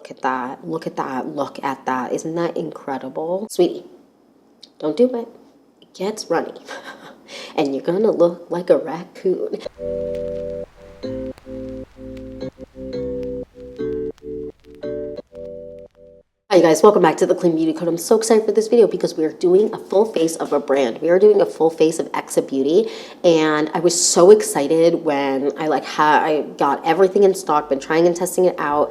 Look at that. Look at that. Look at that. Isn't that incredible? Sweetie, don't do it. It gets runny. And you're gonna look like a raccoon. Hi you guys, welcome back to the Clean Beauty Code. I'm so excited for this video because we are doing a full face of a brand. We are doing a full face of EXA Beauty, and I was so excited when I got everything in stock, been trying and testing it out,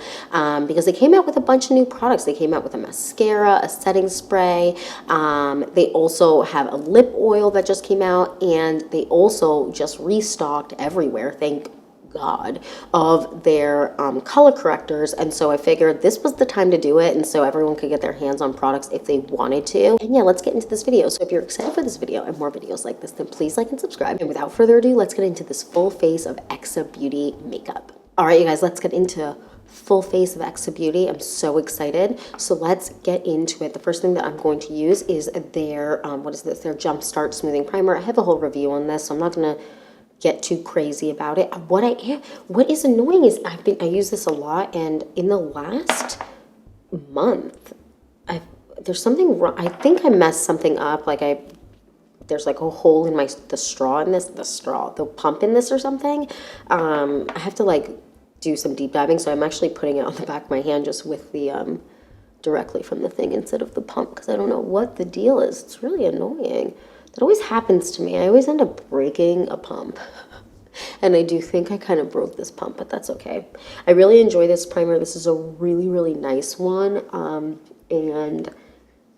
because they came out with a bunch of new products. They came out with a mascara, a setting spray. They also have a lip oil that just came out, and they also just restocked everywhere. Thank God, of their color correctors. And so I figured this was the time to do it, and so everyone could get their hands on products if they wanted to. And yeah, let's get into this video. So if you're excited for this video and more videos like this, then please like and subscribe. And without further ado, let's get into this full face of EXA Beauty makeup. All right, you guys, let's get into full face of EXA Beauty. I'm so excited. So let's get into it. The first thing that I'm going to use is their, what is this? Their Jumpstart Smoothing Primer. I have a whole review on this, so I'm not gonna get too crazy about it. What is annoying is I use this a lot, and in the last month, there's something wrong. I think I messed something up. There's like a hole in the pump in this or something. I have to do some deep diving, so I'm actually putting it on the back of my hand just with the directly from the thing instead of the pump, because I don't know what the deal is. It's really annoying. That always happens to me. I always end up breaking a pump. And I do think I kind of broke this pump, but that's okay. I really enjoy this primer. This is a really, really nice one. And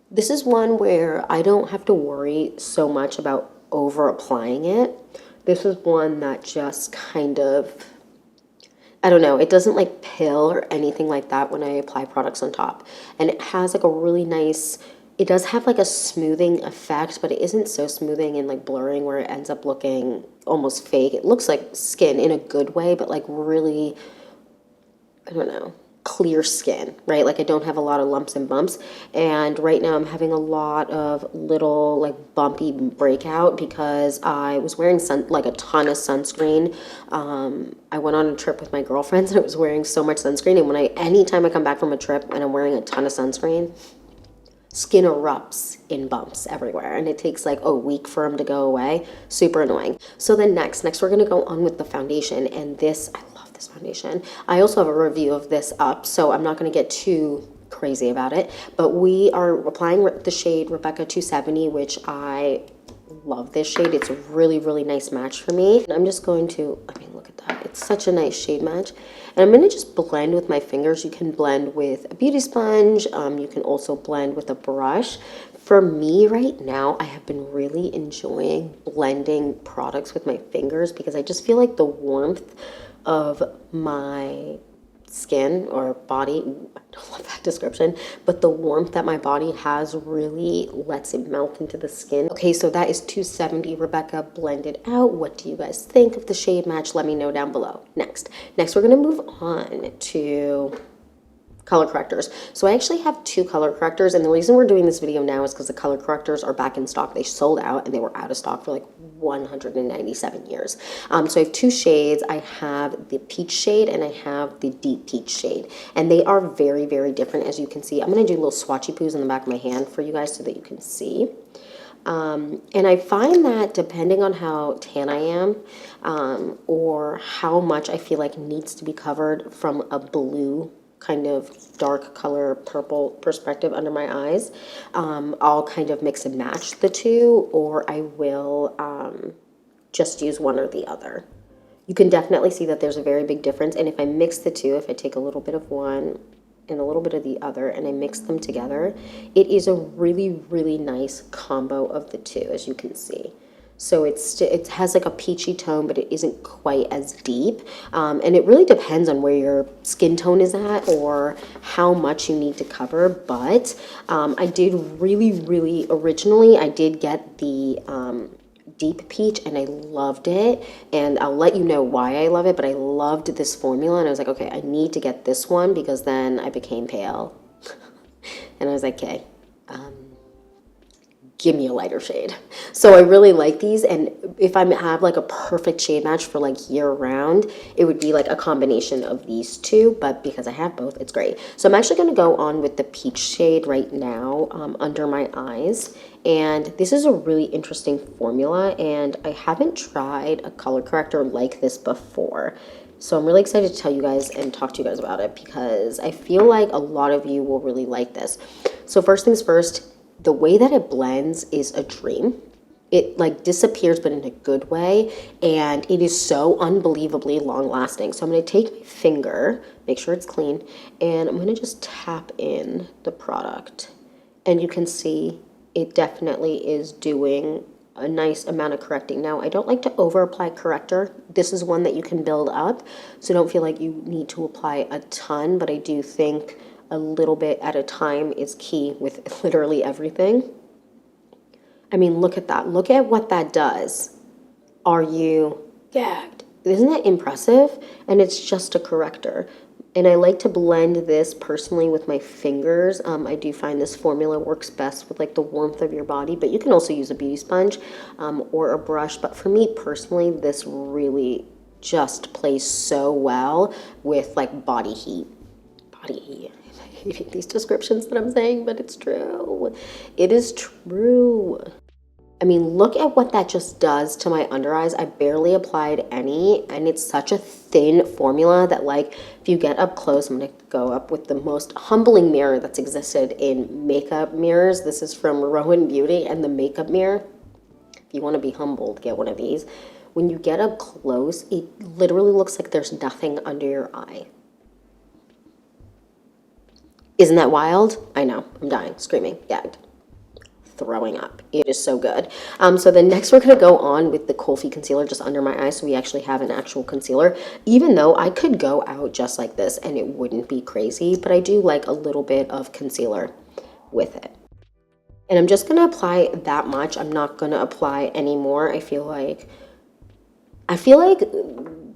this is one where I don't have to worry so much about over applying it. This is one that just kind of, I don't know, it doesn't like pill or anything like that when I apply products on top. And it has like a really nice, it does have like a smoothing effect, but it isn't so smoothing and like blurring where it ends up looking almost fake. It looks like skin in a good way, but like really, I don't know, clear skin, right? Like I don't have a lot of lumps and bumps. And right now I'm having a lot of little like bumpy breakout because I was wearing a ton of sunscreen. I went on a trip with my girlfriends and I was wearing so much sunscreen. And anytime I come back from a trip and I'm wearing a ton of sunscreen, skin erupts in bumps everywhere, and it takes like a week for them to go away. Super annoying. So then next we're gonna go on with the foundation, and this, I love this foundation. I also have a review of this up, so I'm not gonna get too crazy about it, but we are applying the shade Rebecca 270, which I love this shade. It's a really, really nice match for me. And I'm just going to, I mean, look at that. It's such a nice shade match. And I'm going to just blend with my fingers. You can blend with a beauty sponge. You can also blend with a brush. For me right now, I have been really enjoying blending products with my fingers because I just feel like the warmth of my skin or body, I don't love that description, but the warmth that my body has really lets it melt into the skin. Okay, so that is 270 Rebecca blended out. What do you guys think of the shade match? Let me know down below. Next we're gonna move on to color correctors. So I actually have two color correctors, and the reason we're doing this video now is because the color correctors are back in stock. They sold out and they were out of stock for like 197 years. So I have two shades. I have the peach shade and I have the deep peach shade, and they are very, very different, as you can see. I'm gonna do little swatchy poos in the back of my hand for you guys so that you can see. And I find that depending on how tan I am, or how much I feel like needs to be covered from a blue kind of dark color purple perspective under my eyes, I'll kind of mix and match the two, or I will just use one or the other. You can definitely see that there's a very big difference, and if I mix the two, if I take a little bit of one and a little bit of the other and I mix them together, it is a really, really nice combo of the two, as you can see. So it has like a peachy tone, but it isn't quite as deep. And it really depends on where your skin tone is at or how much you need to cover. But I did really, originally, I did get the deep peach and I loved it. And I'll let you know why I love it, but I loved this formula. And I was like, okay, I need to get this one because then I became pale. And I was like, okay, give me a lighter shade. So I really like these, and if I have like a perfect shade match for like year round, it would be like a combination of these two, but because I have both, it's great. So I'm actually going to go on with the peach shade right now under my eyes, and this is a really interesting formula, and I haven't tried a color corrector like this before. So I'm really excited to tell you guys and talk to you guys about it because I feel like a lot of you will really like this. So first things first, the way that it blends is a dream. It like disappears, but in a good way. And it is so unbelievably long lasting. So I'm going to take my finger, make sure it's clean, and I'm going to just tap in the product. And you can see it definitely is doing a nice amount of correcting. Now, I don't like to over apply corrector. This is one that you can build up. So don't feel like you need to apply a ton, but I do think a little bit at a time is key with literally everything. I mean, look at that. Look at what that does. Are you gagged? Isn't that impressive? And it's just a corrector. And I like to blend this personally with my fingers. I do find this formula works best with like the warmth of your body, but you can also use a beauty sponge or a brush. But for me personally, this really just plays so well with like body heat. Body heat. I'm hating these descriptions that I'm saying, but it's true. It is true. I mean, look at what that just does to my under eyes. I barely applied any, and it's such a thin formula that like, if you get up close, I'm gonna go up with the most humbling mirror that's existed in makeup mirrors. This is from Rowan Beauty and the makeup mirror. If you wanna be humbled, get one of these. When you get up close, it literally looks like there's nothing under your eye. Isn't that wild? I know, I'm dying, screaming, gagged, throwing up. It is so good. So then next we're gonna go on with the Colfi concealer just under my eyes, so we actually have an actual concealer, even though I could go out just like this and it wouldn't be crazy, but I do like a little bit of concealer with it. And I'm just gonna apply that much. I'm not gonna apply any more. I feel like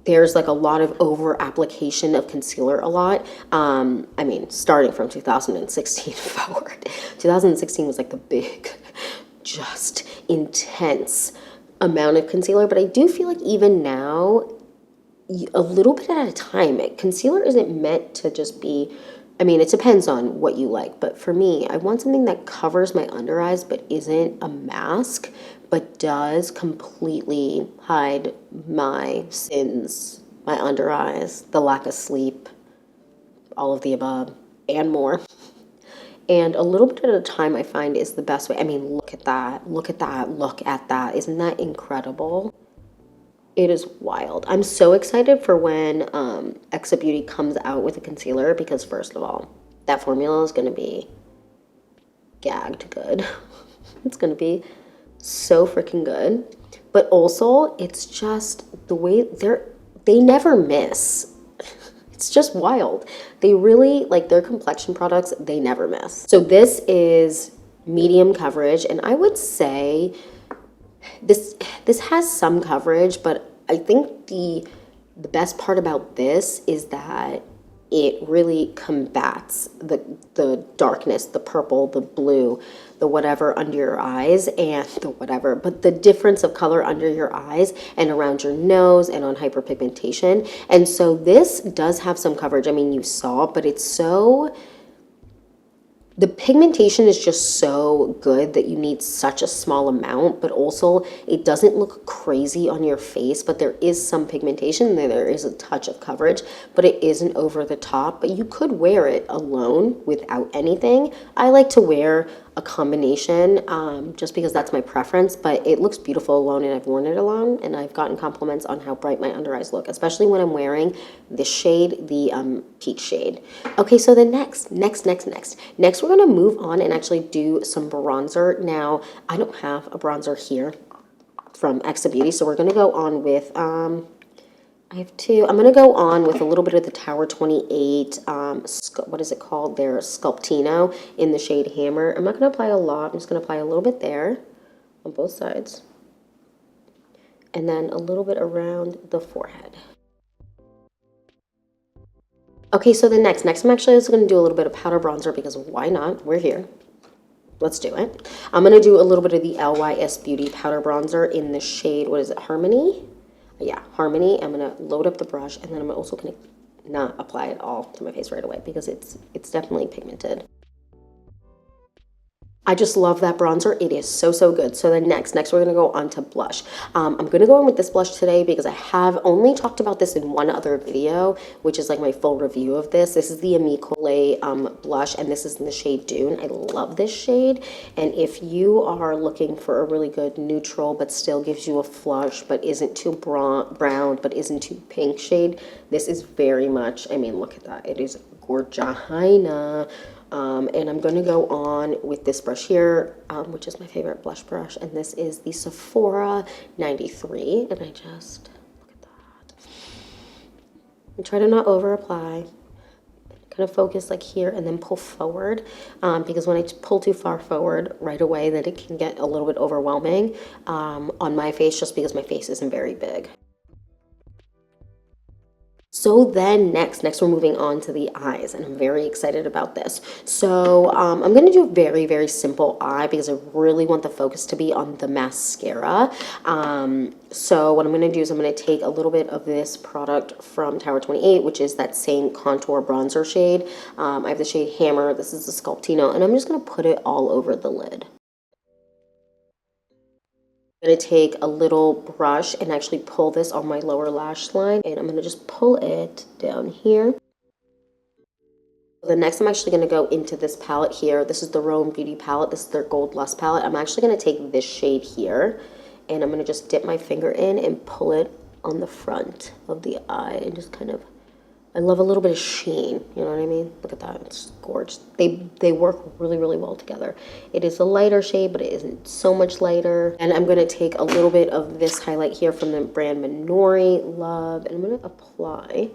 there's like a lot of over application of concealer a lot. I mean, starting from 2016 forward. 2016 was like the big, just intense amount of concealer. But I do feel like even now, a little bit at a time, concealer isn't meant to just be, I mean, it depends on what you like. But for me, I want something that covers my under eyes but isn't a mask, but does completely hide my sins, my under eyes, the lack of sleep, all of the above, and more. And a little bit at a time I find is the best way. I mean, look at that, look at that, look at that. Isn't that incredible? It is wild. I'm so excited for when Exa Beauty comes out with a concealer because first of all, that formula is going to be gagged good. It's going to be so freaking good. But also, it's just the way they never miss. It's just wild. They really, like their complexion products, they never miss. So this is medium coverage, and I would say this has some coverage, but I think the best part about this is that it really combats the darkness, the purple, the blue, the whatever under your eyes and the whatever, but the difference of color under your eyes and around your nose and on hyperpigmentation. And so this does have some coverage. I mean, you saw, but it's so, the pigmentation is just so good that you need such a small amount, but also it doesn't look crazy on your face, but there is some pigmentation, there is a touch of coverage, but it isn't over the top. But you could wear it alone without anything. I like to wear a combination just because that's my preference, but it looks beautiful alone, and I've worn it alone, and I've gotten compliments on how bright my under eyes look, especially when I'm wearing this shade, the peach shade. Okay, so the next we're gonna move on and actually do some bronzer. Now, I don't have a bronzer here from Exa Beauty, so we're gonna go on with I'm gonna go on with a little bit of the Tower 28, what is it called there, Sculptino in the shade Hammer. I'm not gonna apply a lot, I'm just gonna apply a little bit there on both sides. And then a little bit around the forehead. Okay, so the next I'm actually also gonna do a little bit of powder bronzer because why not, we're here. let's do it. I'm going to do a little bit of the LYS Beauty Powder Bronzer in the shade, what is it, Harmony? Yeah, Harmony. I'm going to load up the brush, and then I'm also going to not apply it all to my face right away because it's definitely pigmented. I just love that bronzer. It is so, so good. So then next we're going to go on to blush. I'm going to go in with this blush today because I have only talked about this in one other video, which is like my full review of this. This is the Ami Collet blush, and this is in the shade Dune. I love this shade. And if you are looking for a really good neutral, but still gives you a flush, but isn't too brown, but isn't too pink shade, this is very much, I mean, look at that. It is gorgeous. And I'm going to go on with this brush here, which is my favorite blush brush, and this is the Sephora 93, and I just, look at that. And try to not over apply, kind of focus like here and then pull forward, because when I pull too far forward right away, then it can get a little bit overwhelming on my face, just because my face isn't very big. So then next we're moving on to the eyes, and I'm very excited about this. So I'm going to do a very, very simple eye because I really want the focus to be on the mascara. So what I'm going to do is I'm going to take a little bit of this product from Tower 28, which is that same contour bronzer shade. I have the shade Hammer. This is the Sculptino, and I'm just going to put it all over the lid. I'm going to take a little brush and actually pull this on my lower lash line, and I'm going to just pull it down here. The next, I'm actually going to go into this palette here. This is the Rome Beauty palette. This is their Gold Lust palette. I'm actually going to take this shade here, and I'm going to just dip my finger in and pull it on the front of the eye and just kind of, I love a little bit of sheen, you know what I mean? Look at that, it's gorgeous. They work really, really well together. It is a lighter shade, but it isn't so much lighter. And I'm gonna take a little bit of this highlight here from the brand Minori, love, and I'm gonna apply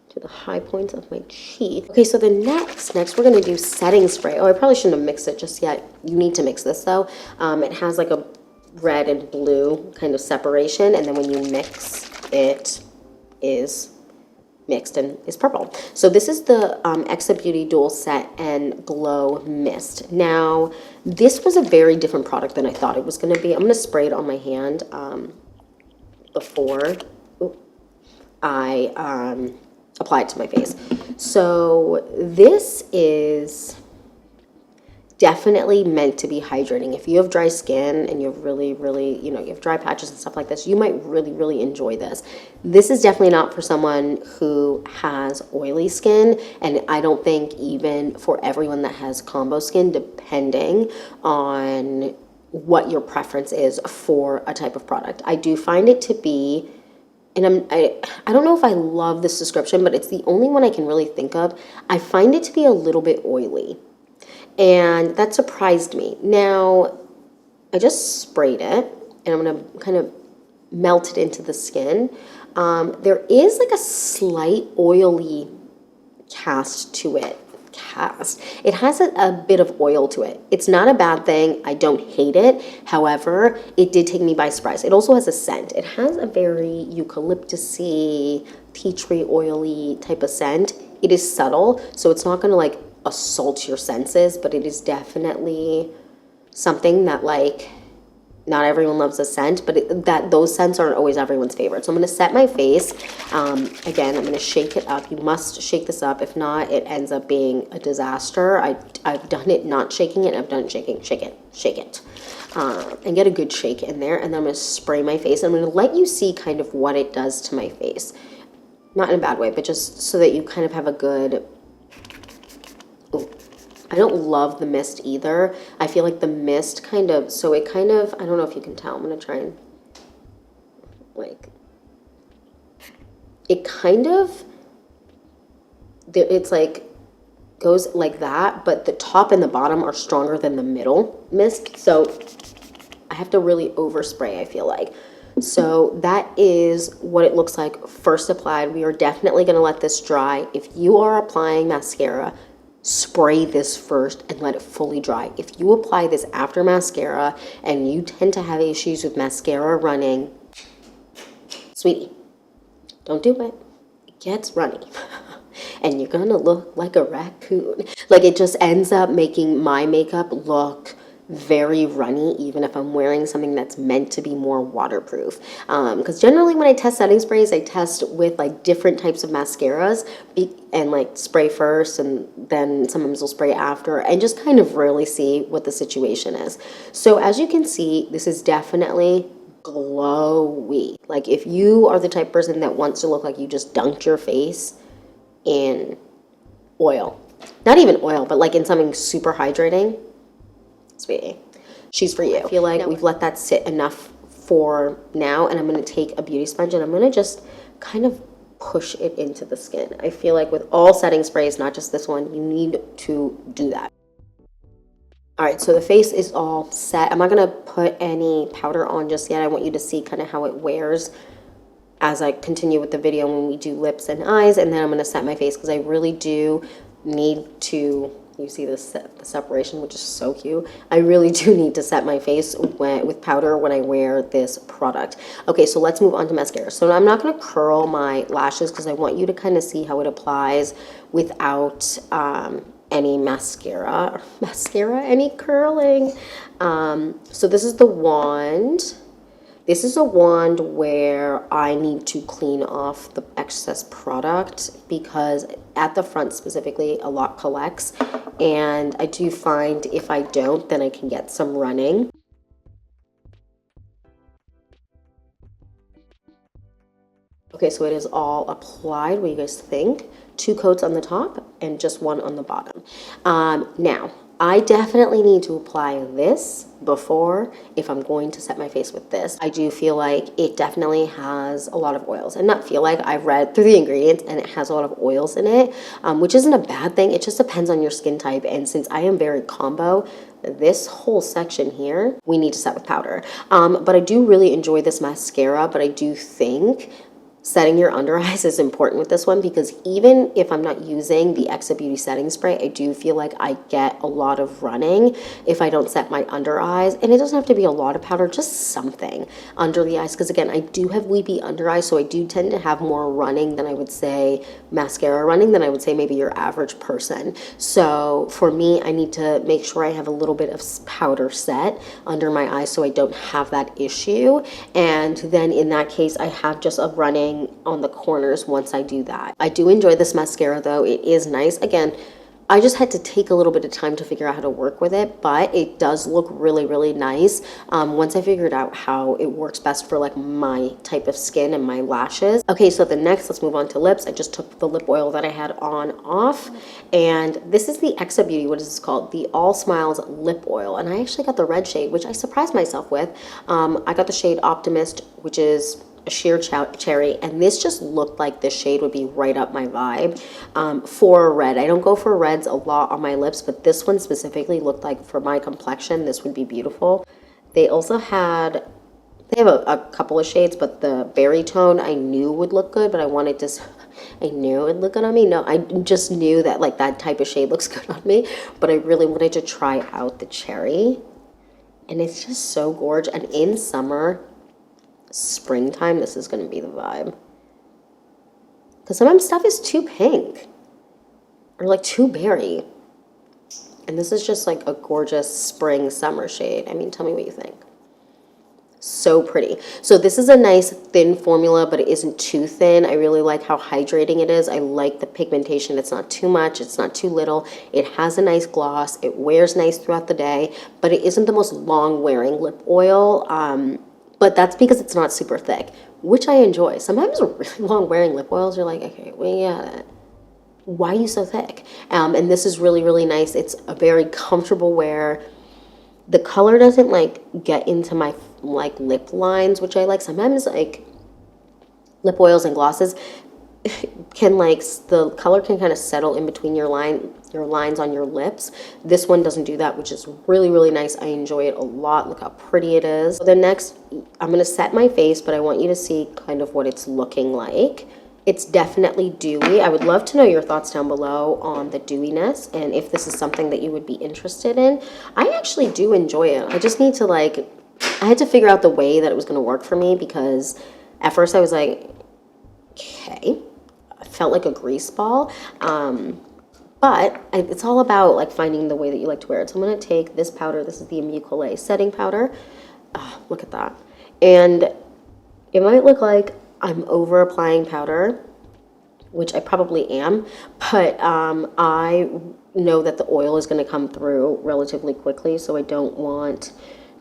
to the high points of my cheek. Okay, so the next we're gonna do setting spray. Oh, I probably shouldn't have mixed it just yet. You need to mix this though. It has like a red and blue kind of separation, and then when you mix, it is mixed and is purple. So this is the EXA Beauty Dual Set and Glow Mist. Now, this was a very different product than I thought it was going to be. I'm going to spray it on my hand before I apply it to my face. So this is definitely meant to be hydrating. If you have dry skin and you have really, you have dry patches and stuff like this, you might really, really enjoy this. This is definitely not for someone who has oily skin, and I don't think even for everyone that has combo skin, depending on what your preference is for a type of product. I do find it to be, and I don't know if I love this description, but it's the only one I can really think of. I find it to be a little bit oily. And that surprised me. Now, I just sprayed it, and I'm going to kind of melt it into the skin. There is like a slight oily cast to it. It has a bit of oil to it. It's not a bad thing. I don't hate it. However, it did take me by surprise. It also has a scent. It has a very eucalyptus-y, tea tree oily type of scent. It is subtle, so it's not going to like assault your senses, but it is definitely something that like not everyone loves a scent, but those scents aren't always everyone's favorite. So I'm going to set my face. Again, I'm going to shake it up. You must shake this up. If not, it ends up being a disaster. I've done it not shaking it. I've done it shaking. Shake it. And get a good shake in there. And then I'm going to spray my face. I'm going to let you see kind of what it does to my face. Not in a bad way, but just so that you kind of have a good... I don't love the mist either. I feel like the mist kind of, I don't know if you can tell. I'm going to try and, like, it kind of, it's like, goes like that, but the top and the bottom are stronger than the middle mist. So I have to really overspray, I feel like. So that is what it looks like first applied. We are definitely going to let this dry. If you are applying mascara, spray this first and let it fully dry. If you apply this after mascara and you tend to have issues with mascara running, sweetie, don't do it. It gets runny. and you're gonna look like a raccoon. Like, it just ends up making my makeup look very runny, even if I'm wearing something that's meant to be more waterproof. Because generally when I test setting sprays, I test with like different types of mascaras and like spray first and then sometimes I'll spray after and just kind of really see what the situation is. So as you can see, this is definitely glowy. Like, if you are the type of person that wants to look like you just dunked your face in oil, not even oil, but like in something super hydrating, sweetie, she's for you. I feel like we've let that sit enough for now, and I'm going to take a beauty sponge and I'm going to just kind of push it into the skin. I feel like with all setting sprays, not just this one, you need to do that. All right, so the face is all set. I'm not going to put any powder on just yet. I want you to see kind of how it wears as I continue with the video when we do lips and eyes, and then I'm going to set my face because I really do need to. You see the separation, which is so cute. I really do need to set my face with powder when I wear this product. Okay, so let's move on to mascara. So I'm not going to curl my lashes because I want you to kind of see how it applies without any mascara, any curling. So this is the wand. This is a wand where I need to clean off the excess product because at the front specifically, a lot collects. And I do find if I don't, then I can get some running. Okay, so it is all applied. What do you guys think? 2 coats on the top and just 1 on the bottom. Now, I definitely need to apply this before if I'm going to set my face with this. I do feel like it definitely has a lot of oils, and not feel like, I've read through the ingredients and it has a lot of oils in it, which isn't a bad thing. It just depends on your skin type, and since I am very combo, this whole section here, we need to set with powder. But I do really enjoy this mascara, but I do think setting your under eyes is important with this one because even if I'm not using the Exa Beauty setting spray, I do feel like I get a lot of running if I don't set my under eyes. And it doesn't have to be a lot of powder, just something under the eyes. Because again, I do have weepy under eyes, so I do tend to have more running than I would say mascara running than I would say maybe your average person. So for me, I need to make sure I have a little bit of powder set under my eyes so I don't have that issue. And then in that case, I have just a running on the corners once I do that. I do enjoy this mascara though. It is nice. Again, I just had to take a little bit of time to figure out how to work with it, but it does look really, really nice once I figured out how it works best for like my type of skin and my lashes. Okay, so the next, let's move on to lips. I just took the lip oil that I had on off, and this is the Exa Beauty, what is this called? The All Smiles Lip Oil, and I actually got the red shade, which I surprised myself with. I got the shade Optimist, which is a sheer cherry, and this just looked like this shade would be right up my vibe for a red. I don't go for reds a lot on my lips, but this one specifically looked like for my complexion this would be beautiful. They also had, they have a couple of shades, but the berry tone I knew would look good, but I wanted to, I knew it would look good on me. No, I just knew that like that type of shade looks good on me, but I really wanted to try out the cherry, and it's just so gorgeous. And in summer, springtime, this is going to be the vibe, because sometimes stuff is too pink or like too berry, and this is just like a gorgeous spring summer shade. I mean, tell me what you think. So pretty. So this is a nice thin formula, but it isn't too thin. I really like how hydrating it is. I like the pigmentation. It's not too much, it's not too little. It has a nice gloss, it wears nice throughout the day, but it isn't the most long wearing lip oil. But that's because it's not super thick, which I enjoy. Sometimes really long wearing lip oils, you're like, okay, why are you so thick? And this is really, really nice. It's a very comfortable wear. The color doesn't like get into my like lip lines, which I like. Sometimes like lip oils and glosses can like, the color can kind of settle in between your lines on your lips. This one doesn't do that, which is really, really nice. I enjoy it a lot. Look how pretty it is. So the next, I'm gonna set my face, but I want you to see kind of what it's looking like. It's definitely dewy. I would love to know your thoughts down below on the dewiness and if this is something that you would be interested in. I actually do enjoy it. I just need to like, I had to figure out the way that it was gonna work for me, because at first I was like, okay, felt like a grease ball. But it's all about like finding the way that you like to wear it. So I'm going to take this powder. This is the Immune setting powder. Oh, look at that. And it might look like I'm over applying powder, which I probably am, but I know that the oil is going to come through relatively quickly, so I don't want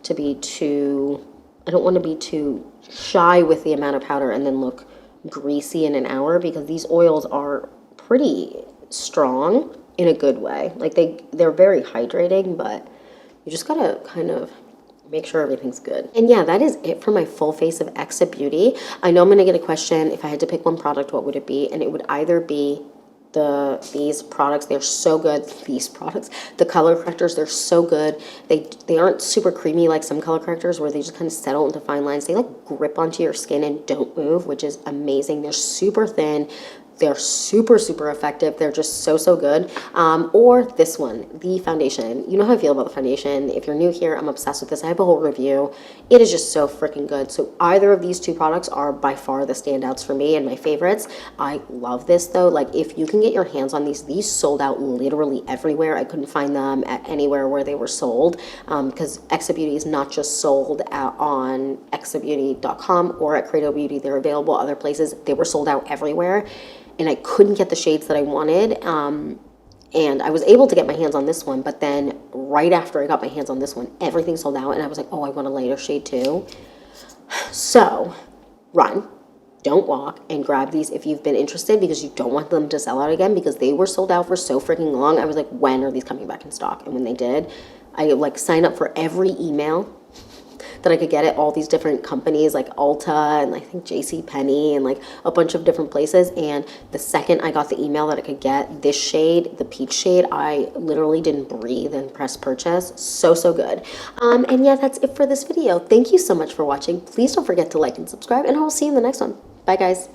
to be too shy with the amount of powder and then look greasy in an hour, because these oils are pretty strong in a good way. Like they're very hydrating, but you just gotta kind of make sure everything's good. And yeah, that is it for my full face of Exa Beauty. I know I'm gonna get a question, if I had to pick one product, what would it be? And it would either be these products. They're so good. These products, the color correctors, they're so good. They aren't super creamy like some color correctors where they just kind of settle into fine lines. They like grip onto your skin and don't move, which is amazing. They're super thin. They're super, super effective. They're just so, so good. Or this one, the foundation. You know how I feel about the foundation. If you're new here, I'm obsessed with this. I have a whole review. It is just so freaking good. So either of these two products are by far the standouts for me and my favorites. I love this though. Like if you can get your hands on these sold out literally everywhere. I couldn't find them at anywhere where they were sold, because Exa Beauty is not just sold on exabeauty.com or at Credo Beauty. They're available other places. They were sold out everywhere. And I couldn't get the shades that I wanted. And I was able to get my hands on this one, but then right after I got my hands on this one, everything sold out. And I was like, oh, I want a lighter shade too. So run, don't walk, and grab these if you've been interested, because you don't want them to sell out again, because they were sold out for so freaking long. I was like, when are these coming back in stock? And when they did, I like signed up for every email that I could get at all these different companies like Ulta and I think JCPenney and like a bunch of different places. And the second I got the email that I could get this shade, the peach shade, I literally didn't breathe and press purchase. So, so good. And yeah, that's it for this video. Thank you so much for watching. Please don't forget to like and subscribe, and I will see you in the next one. Bye, guys.